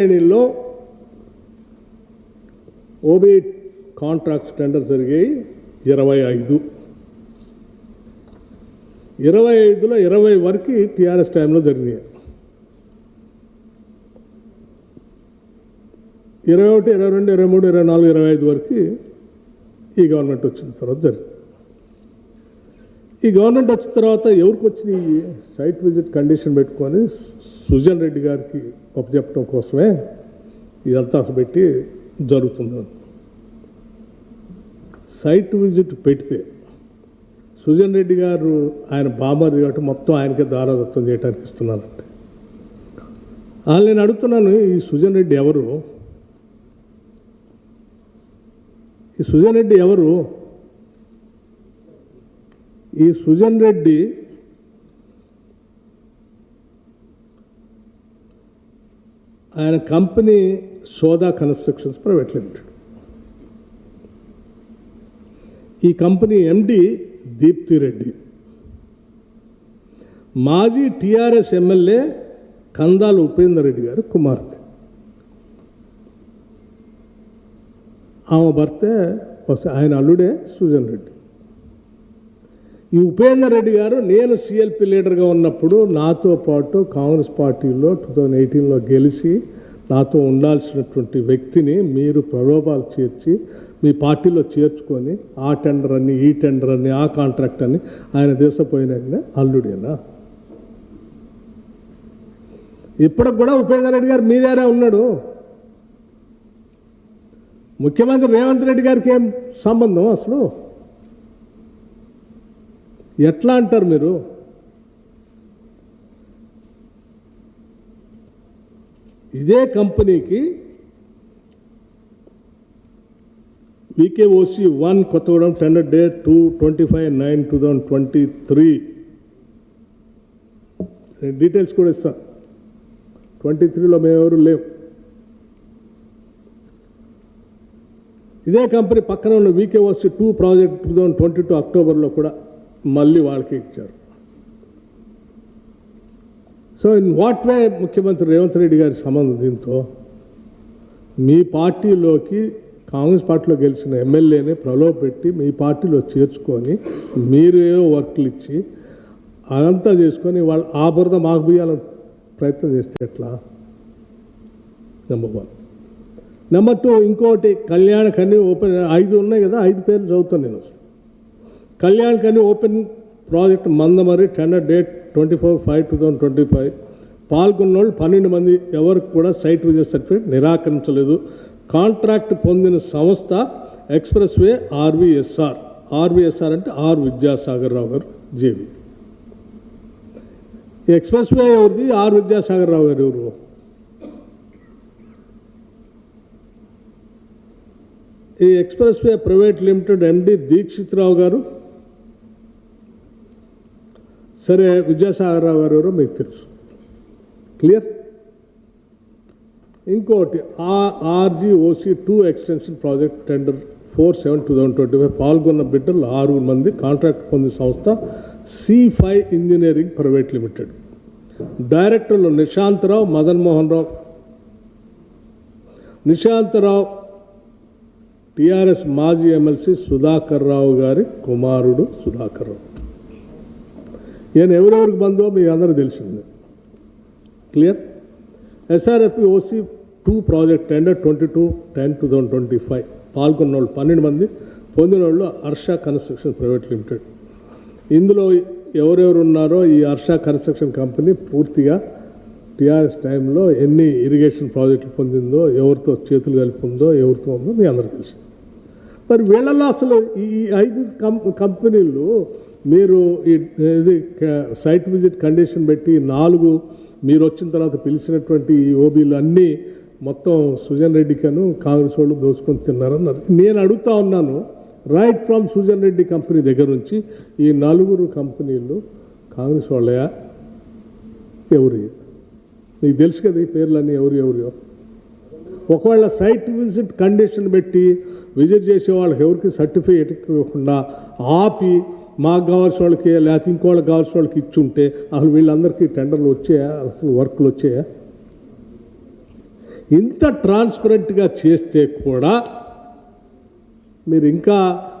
శ్రేణిలో OB contracts tender జరిగాయి 25లో 20 వరకు టీఆర్ఎస్ టైంలో జరిగినాయి. 21, 22, 23, 24, 25 వరకు ఈ గవర్నమెంట్ వచ్చిన తర్వాత జరిగింది. ఈ గవర్నమెంట్ వచ్చిన తర్వాత ఎవరికి వచ్చినాయి? సైట్ విజిట్ కండిషన్ పెట్టుకొని సుజన్ రెడ్డి గారికి అప్పచెప్పడం కోసమే ఇదంతా పెట్టి జరుగుతుంది. సైట్ విజిట్ పెడితే సుజన్ రెడ్డి గారు ఆయన బామర్ది కాబట్టి మొత్తం ఆయనకే దారాదత్తం చేయడానికి ఇస్తున్నానంటే నేను అడుగుతున్నాను, ఈ సుజన్ రెడ్డి ఎవరు? ఈ సుజన్ రెడ్డి ఎవరు? ఈ సుజన్ రెడ్డి ఆయన కంపెనీ సోదా కన్స్ట్రక్షన్స్ ప్రైవేట్ లిమిటెడ్. ఈ కంపెనీ ఎండి దీప్తి రెడ్డి, మాజీ టీఆర్ఎస్ ఎమ్మెల్యే కందాల ఉపేందర్ రెడ్డి గారు కుమార్తె. ఆమె భర్తే ఆయన అల్లుడే సుజన్ రెడ్డి. ఈ ఉపేందర్ రెడ్డి గారు నేను సిఎల్పి లీడర్గా ఉన్నప్పుడు నాతో పాటు కాంగ్రెస్ పార్టీలో 2018లో గెలిచి నాతో ఉండాల్సినటువంటి వ్యక్తిని మీరు ప్రలోభాలు చేర్చి మీ పార్టీలో చేర్చుకొని ఆ టెండర్ అని ఈ టెండర్ అని ఆ కాంట్రాక్ట్ అని ఆయన దేశపోయిన అల్లుడేనా? ఇప్పటికి కూడా ఉపేందర్ రెడ్డి గారు మీ దగ్గరే ఉన్నాడు. ముఖ్యమంత్రి రేవంత్ రెడ్డి గారికి ఏం సంబంధం అసలు? ఎట్లా అంటారు మీరు? ఇదే కంపెనీకి వికేఓసి 1 కొత్తగూడెం టెండర్ డేట్ 25/9/2023 డీటెయిల్స్ కూడా ఇస్తాను. 23లో మేమెవరు లేవు. ఇదే కంపెనీ పక్కన ఉన్న వికేఓసి 2 ప్రాజెక్ట్ 2022 అక్టోబర్లో కూడా మళ్ళీ వాళ్ళకి ఇచ్చారు. సో ఇన్ వాట్ వే ముఖ్యమంత్రి రేవంత్ రెడ్డి గారి సంబంధం దీంతో? మీ పార్టీలోకి కాంగ్రెస్ పార్టీలో గెలిచిన ఎమ్మెల్యేని ప్రలోభ పెట్టి మీ పార్టీలో చేర్చుకొని మీరు ఏవో వర్క్లు ఇచ్చి అదంతా చేసుకొని వాళ్ళు ఆ బురద మాకు బియ్యాలని ప్రయత్నం చేస్తే ఎట్లా? నెంబర్ 1. నెంబర్ 2, ఇంకోటి కళ్యాణ్ కన్నీ ఓపెన్ 5 ఉన్నాయి కదా, 5 పేర్లు చదువుతాను నేను. Kalyan Khani open project Mandamarri tender date 24/5/2025 పాల్గొన్న వాళ్ళు 12 మంది. ఎవరికి కూడా సైట్ విజిట్ సర్టిఫికేట్ నిరాకరించలేదు. కాంట్రాక్ట్ పొందిన సంస్థ ఎక్స్ప్రెస్ వే ఆర్వీఎస్ఆర్. ఆర్వీఎస్ఆర్ అంటే ఆర్ విద్యాసాగర్ రావు గారు జేబీ. ఈ ఎక్స్ప్రెస్ వే ఎవరిది? ఆర్ విద్యాసాగర్ రావు గారు ఎవరు? ఈ expressway private limited MD Dikshit Rao గారు. సరే, విద్యాసాగర్ రావు గారు ఎవరో మీకు తెలుసు. క్లియర్. ఇంకోటి ఆర్జీఓసి 2 ఎక్స్టెన్షన్ ప్రాజెక్ట్ టెండర్ 4/7/2025 పాల్గొన్న బిడ్డలు 6 మంది. కాంట్రాక్ట్ పొందిన సంస్థ C5 ఇంజనీరింగ్ ప్రైవేట్ లిమిటెడ్. డైరెక్టర్లు నిశాంతరావు, మదన్మోహన్ రావు. నిశాంతరావు టీఆర్ఎస్ మాజీ ఎమ్మెల్సీ సుధాకర్ రావు గారి కుమారుడు సుధాకర్ రావు. ఈయన ఎవరెవరికి బంధువో మీ అందరూ తెలిసిందే. క్లియర్. ఎస్ఆర్ఎఫ్పి ఓసి 2 ప్రాజెక్ట్ టెండర్ 22/10/2025 పాల్గొన్న వాళ్ళు 12 మంది. పొందిన వాళ్ళు హర్ష కన్స్ట్రక్షన్ ప్రైవేట్ లిమిటెడ్. ఇందులో ఎవరెవరు ఉన్నారో ఈ హర్ష కన్స్ట్రక్షన్ కంపెనీ పూర్తిగా టీఆర్ఎస్ టైంలో ఎన్ని ఇరిగేషన్ ప్రాజెక్టులు పొందిందో, ఎవరితో చేతులు కలిపి ఉందో, ఎవరితో ఉందో మీ అందరూ తెలుసు. మరి వీళ్ళల్లో అసలు ఈ 5 కంపెనీలు మీరు ఇది సైట్ విజిట్ కండిషన్ పెట్టి 4 మీరు వచ్చిన తర్వాత పిలిచినటువంటి ఈ ఓబీలు అన్నీ మొత్తం సుజన్ రెడ్డికను కాంగ్రెస్ వాళ్ళు దోసుకొని తిన్నారన్నారు. నేను అడుగుతా ఉన్నాను, right from Sujan Reddy company దగ్గర నుంచి ఈ 4 కంపెనీలు కాంగ్రెస్ వాళ్ళయా ఎవరి? మీకు తెలుసు కదా ఈ పేర్లన్నీ ఎవరియో. ఒకవేళ సైట్ విజిట్ కండిషన్ పెట్టి విజిట్ చేసే వాళ్ళకి ఎవరికి సర్టిఫికేట్ ఇవ్వకుండా ఆపి మాకు కావాల్సిన వాళ్ళకి లేకపోతే ఇంకోళ్ళకి కావాల్సిన వాళ్ళకి ఇచ్చుంటే అసలు వీళ్ళందరికీ టెండర్లు వచ్చాయా? అసలు వర్క్లు వచ్చాయా? ఇంత ట్రాన్స్పరెంట్గా చేస్తే కూడా మీరు ఇంకా